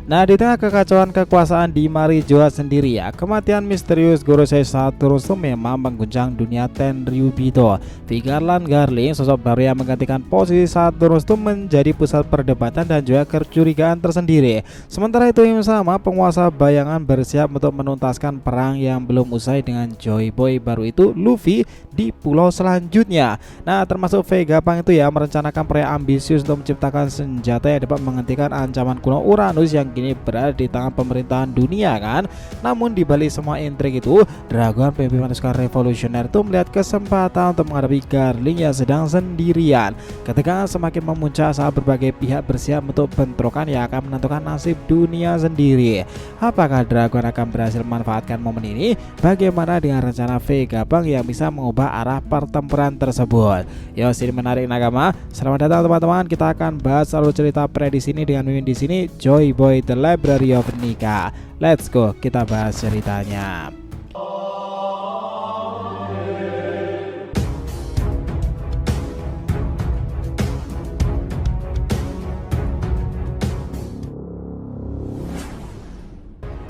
Nah, di tengah kekacauan kekuasaan di Marijoa sendiri ya, kematian misterius Gorosei Satorusu memang mengguncang dunia Tenryubito. Vigarland Garling, sosok baru yang menggantikan posisi Satorusu menjadi pusat perdebatan dan juga kecurigaan tersendiri. Sementara itu yang sama, penguasa bayangan bersiap untuk menuntaskan perang yang belum usai dengan Joy Boy baru itu Luffy di pulau selanjutnya. Nah, termasuk Vegapunk itu ya merencanakan proyek ambisius untuk menciptakan senjata yang dapat menghentikan ancaman kuno Uranus yang kini berada di tangan pemerintahan dunia kan. Namun di balik semua intrik itu, Dragon PP Manusia Revolusioner itu melihat kesempatan untuk menghadapi Garling yang sedang sendirian. Ketegangan semakin memuncak saat berbagai pihak bersiap untuk bentrokan yang akan menentukan nasib dunia sendiri. Apakah Dragon akan berhasil memanfaatkan momen ini? Bagaimana dengan rencana Vegapunk yang bisa mengubah arah pertempuran tersebut? Yo, sini menarik nakama. Selamat datang teman-teman. Kita akan bahas alur cerita prediksi ini dengan Mimin di sini, Joy Boy The Library of Nika. Let's go, kita bahas ceritanya.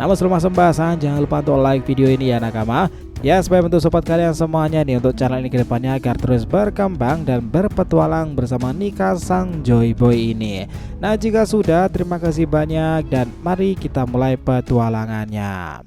Namun sebelum masuk pembahasan, jangan lupa untuk like video ini ya nakama. Ya, supaya bentuk support kalian semuanya nih untuk channel ini ke depannya agar terus berkembang dan berpetualang bersama Nika sang Joy Boy ini. Nah, jika sudah, terima kasih banyak dan mari kita mulai petualangannya.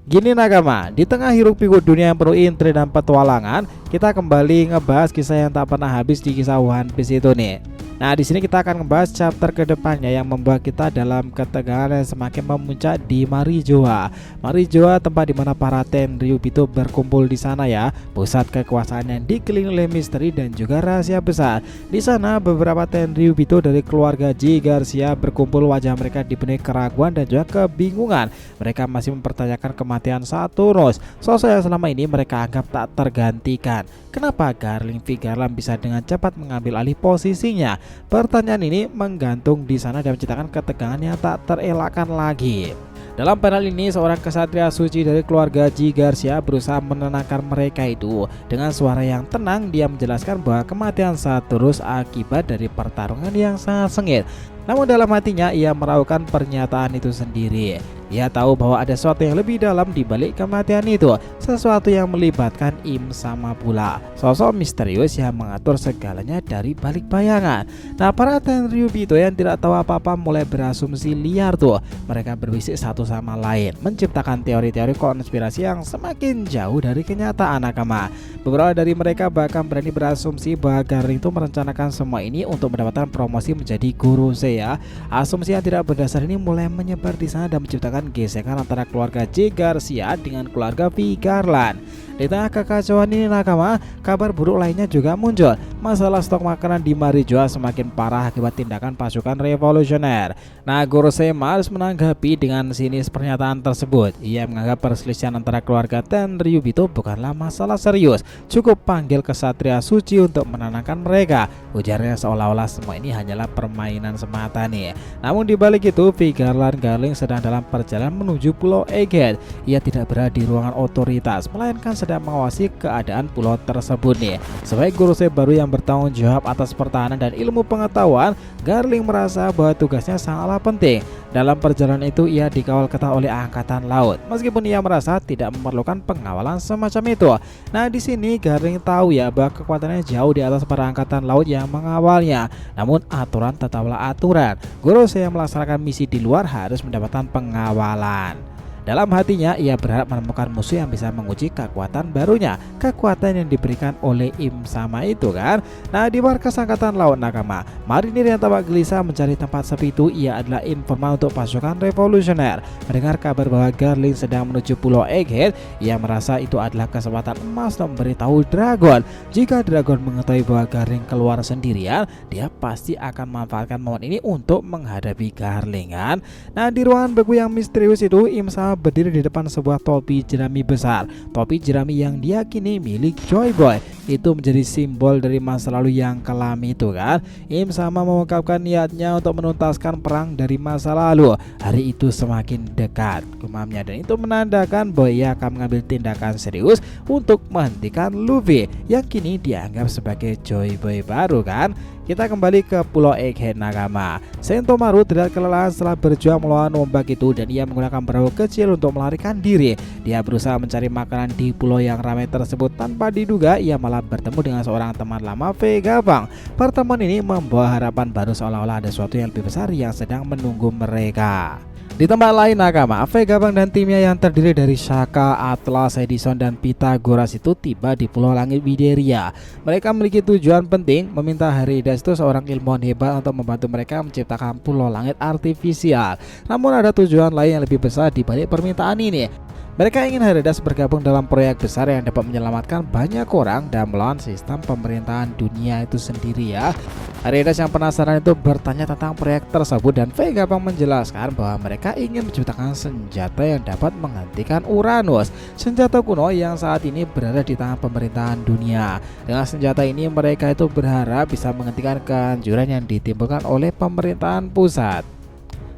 Gini nakama, di tengah hiruk pikuk dunia yang penuh intrik dan petualangan, kita kembali ngebahas kisah yang tak pernah habis di kisah One Piece itu nih. Nah, di sini kita akan membahas chapter kedepannya yang membuat kita dalam ketegangan yang semakin memuncak di Marijoa. Marijoa, tempat di mana para Tenryubito berkumpul di sana ya, pusat kekuasaan yang dikelilingi oleh misteri dan juga rahasia besar. Di sana beberapa Tenryubito dari keluarga G Garcia berkumpul, wajah mereka dipenuhi keraguan dan juga kebingungan. Mereka masih mempertanyakan kematian Satorusu, sosok yang selama ini mereka anggap tak tergantikan. Kenapa Garling Vigarland bisa dengan cepat mengambil alih posisinya? Pertanyaan ini menggantung di sana dan menciptakan ketegangan yang tak terelakkan lagi. Dalam panel ini, seorang kesatria suci dari keluarga G Garcia berusaha menenangkan mereka itu. Dengan suara yang tenang, dia menjelaskan bahwa kematian Satorusu akibat dari pertarungan yang sangat sengit. Namun dalam hatinya ia meragukan pernyataan itu sendiri. Ia tahu bahwa ada sesuatu yang lebih dalam di balik kematian itu, sesuatu yang melibatkan Im sama pula, sosok misterius yang mengatur segalanya dari balik bayangan. Nah, para Tenryubito yang tidak tahu apa-apa mulai berasumsi liar tuh. Mereka berbisik satu sama lain, menciptakan teori-teori konspirasi yang semakin jauh dari kenyataan nakama. Beberapa dari mereka bahkan berani berasumsi bahwa Garling itu merencanakan semua ini untuk mendapatkan promosi menjadi guru ya. Asumsi yang tidak berdasar ini mulai menyebar di sana dan menciptakan gesekan antara keluarga G Garcia dengan keluarga Vigarland. Di tengah kekacauan ini nakama, kabar buruk lainnya juga muncul. Masalah stok makanan di Marijoa semakin parah akibat tindakan pasukan revolusioner. Nah, Gorosei harus menanggapi dengan sinis pernyataan tersebut. Ia menganggap perselisihan antara keluarga Tenryubito bukanlah masalah serius. Cukup panggil kesatria suci untuk menenangkan mereka. Ujarnya seolah-olah semua ini hanyalah permainan semata nih. Namun di balik itu, Vigarland Garling sedang dalam perjalanan menuju Pulau Egghead. Ia tidak berada di ruangan otoritas, melainkan sedang mengawasi keadaan pulau tersebut nih. Sebagai Gorosei baru yang bertanggung jawab atas pertahanan dan ilmu pengetahuan, Garling merasa bahwa tugasnya sangatlah penting. Dalam perjalanan itu ia dikawal ketat oleh angkatan laut, meskipun ia merasa tidak memerlukan pengawalan semacam itu. Nah, di sini Garling tahu ya bahwa kekuatannya jauh di atas para angkatan laut yang mengawalnya. Namun aturan tetaplah aturan. Gorosei yang melaksanakan misi di luar harus mendapatkan pengawalan. Dalam hatinya ia berharap menemukan musuh yang bisa menguji kekuatan barunya, kekuatan yang diberikan oleh Im sama itu kan. Nah, di markas angkatan laut nakama, marinir yang tampak gelisah mencari tempat sepi itu, ia adalah informan untuk pasukan revolusioner. Mendengar kabar bahwa Garling sedang menuju Pulau Egghead, ia merasa itu adalah kesempatan emas untuk memberitahu Dragon. Jika Dragon mengetahui bahwa Garling keluar sendirian, dia pasti akan memanfaatkan momen ini untuk menghadapi Garling kan. Nah, di ruangan beku yang misterius itu, Im sama berdiri di depan sebuah topi jerami besar. Topi jerami yang diyakini milik Joy Boy. Itu menjadi simbol dari masa lalu yang kelam itu kan. Im sama mengungkapkan niatnya untuk menuntaskan perang dari masa lalu. Hari itu semakin dekat, gumamnya, dan itu menandakan bahwa ia akan mengambil tindakan serius untuk menghentikan Luffy yang kini dianggap sebagai Joy Boy baru kan. kita kembali ke Pulau Egghead Nakama. Sentomaru terlihat kelelahan setelah berjuang melawan ombak itu dan ia menggunakan perahu kecil untuk melarikan diri. Dia berusaha mencari makanan di pulau yang ramai tersebut. Tanpa diduga ia malah bertemu dengan seorang teman lama, Vegapunk. Pertemuan ini membawa harapan baru, seolah-olah ada sesuatu yang lebih besar yang sedang menunggu mereka. Di tempat lain Nakama, Vegapunk dan timnya yang terdiri dari Shaka, Atlas, Edison, dan Pythagoras itu tiba di Pulau Langit Wideria. Mereka memiliki tujuan penting, meminta Haridas itu seorang ilmuwan hebat untuk membantu mereka menciptakan pulau langit artifisial. Namun ada tujuan lain yang lebih besar di balik permintaan ini. Mereka ingin Haridas bergabung dalam proyek besar yang dapat menyelamatkan banyak orang dan melawan sistem pemerintahan dunia itu sendiri ya. Haridas yang penasaran itu bertanya tentang proyek tersebut dan Vegapunk menjelaskan bahwa mereka ingin menciptakan senjata yang dapat menghentikan Uranus, senjata kuno yang saat ini berada di tangan pemerintahan dunia. Dengan senjata ini mereka itu berharap bisa menghentikan kehancuran yang ditimbulkan oleh pemerintahan pusat.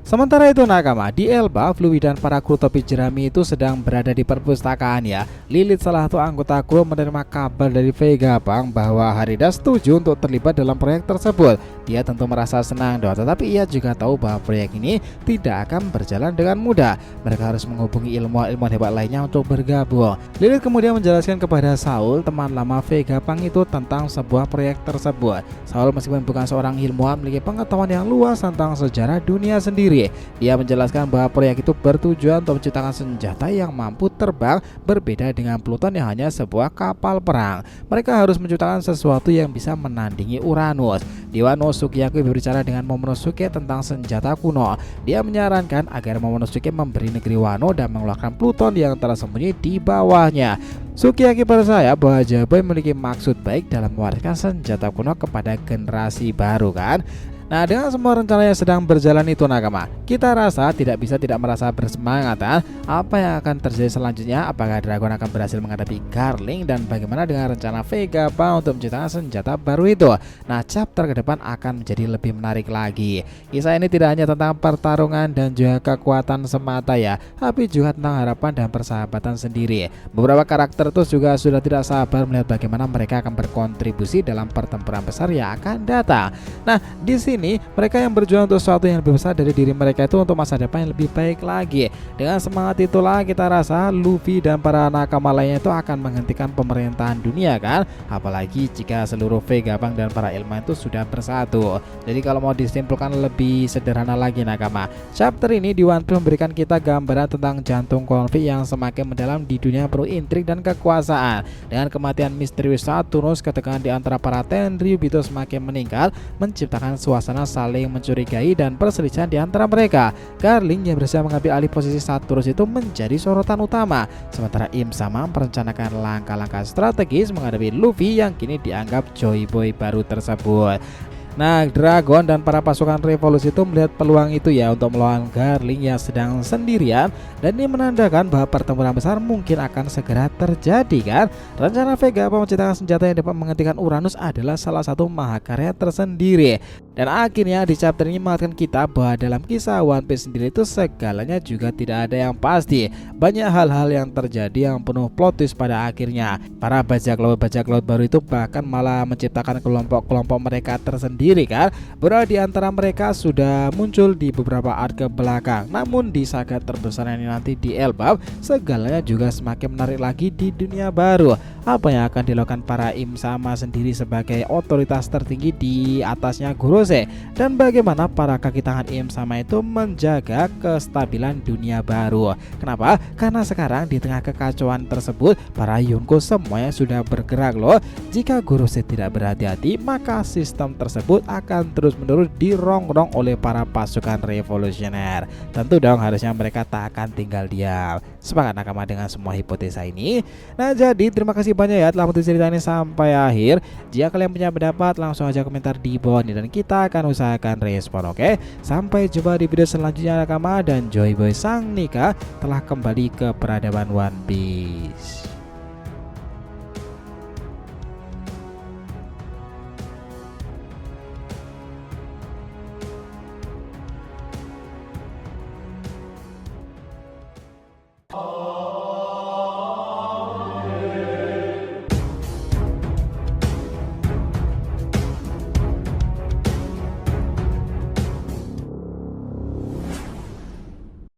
Sementara itu Nakama, di Elba, Fluid dan para kru topi jerami itu sedang berada di perpustakaan ya. Lilith, salah satu anggota kru, menerima kabar dari Vegapunk bahwa Haridas setuju untuk terlibat dalam proyek tersebut. Dia tentu merasa senang doa, tetapi ia juga tahu bahwa proyek ini tidak akan berjalan dengan mudah. Mereka harus menghubungi ilmuwan hebat lainnya untuk bergabung. Lilith kemudian menjelaskan kepada Saul, teman lama Vegapunk itu, tentang sebuah proyek tersebut. Saul meskipun bukan seorang ilmuwan memiliki pengetahuan yang luas tentang sejarah dunia sendiri. Dia menjelaskan bahwa proyek itu bertujuan untuk menciptakan senjata yang mampu terbang, berbeda dengan Pluton yang hanya sebuah kapal perang. Mereka harus menciptakan sesuatu yang bisa menandingi Uranus. Dewa No Sukyaku berbicara dengan Momonosuke tentang senjata kuno. Dia menyarankan agar Momonosuke memberi negeri Wano dan mengeluarkan Pluton yang tersembunyi di bawahnya. Sukiyaki percaya bahwa Jaboy memiliki maksud baik dalam mewariskan senjata kuno kepada generasi baru kan. Nah, dengan semua rencana yang sedang berjalan itu Nakama, kita rasa tidak bisa tidak merasa bersemangat kan? Apa yang akan terjadi selanjutnya? Apakah Dragon akan berhasil menghadapi Garling dan bagaimana dengan rencana Vegapunk untuk menciptakan senjata baru itu? Nah, chapter ke depan akan menjadi lebih menarik lagi. Kisah ini tidak hanya tentang pertarungan dan juga kekuatan semata ya, tapi juga tentang harapan dan persahabatan sendiri. Beberapa karakter itu juga sudah tidak sabar melihat bagaimana mereka akan berkontribusi dalam pertempuran besar yang akan datang. Nah, di sini mereka yang berjuang untuk sesuatu yang lebih besar dari diri mereka itu untuk masa depan yang lebih baik lagi. Dengan semangat itulah kita rasa Luffy dan para nakama lainnya itu akan menghentikan pemerintahan dunia kan. Apalagi jika seluruh Vegapunk dan para ilmuwan itu sudah bersatu. Jadi kalau mau disimpulkan lebih sederhana lagi Nakama, chapter ini di One Piece memberikan kita gambaran tentang jantung konflik yang semakin mendalam di dunia penuh intrik dan kekuasaan. Dengan kematian misterius Saturnus, ketegangan di antara para Tenryubito semakin meningkat, menciptakan suasana saling mencurigai dan perselisihan di antara mereka. Garling yang berusaha mengambil alih posisi Saturnus itu menjadi sorotan utama, sementara Im Sama merencanakan langkah-langkah strategis menghadapi Luffy yang kini dianggap Joy Boy baru tersebut. Nah, Dragon dan para pasukan revolusi itu melihat peluang itu ya untuk melawan Garling yang sedang sendirian, dan ini menandakan bahwa pertempuran besar mungkin akan segera terjadi kan. Rencana Vegapunk menciptakan senjata yang dapat menghentikan Uranus adalah salah satu mahakarya tersendiri. Dan akhirnya di chapter ini mengatakan kita bahwa dalam kisah One Piece sendiri itu segalanya juga tidak ada yang pasti. Banyak hal-hal yang terjadi yang penuh plot twist pada akhirnya. Para bajak laut baru itu bahkan malah menciptakan kelompok-kelompok mereka tersendiri kan. Beberapa di antara mereka sudah muncul di beberapa arc ke belakang. Namun di saga terbesar ini nanti di Elbaf, segalanya juga semakin menarik lagi di dunia baru. Apa yang akan dilakukan para Im Sama sendiri sebagai otoritas tertinggi di atasnya Gorose, dan bagaimana para kaki tangan Im Sama itu menjaga kestabilan dunia baru. Kenapa? Karena sekarang di tengah kekacauan tersebut para Yonko semuanya sudah bergerak loh. Jika Gorose tidak berhati-hati, maka sistem tersebut akan terus-menerus dirongrong oleh para pasukan revolusioner. Tentu dong harusnya mereka tak akan tinggal diam. Sepakat nakama dengan semua hipotesa ini? Nah, jadi terima kasih banyak ya telah menonton cerita ini sampai akhir. Jika kalian punya pendapat, langsung aja komentar di bawah ini dan kita akan usahakan respon. Oke, sampai jumpa di video selanjutnya nakama, dan Joy Boy Sang Nika telah kembali ke peradaban One Piece. Oh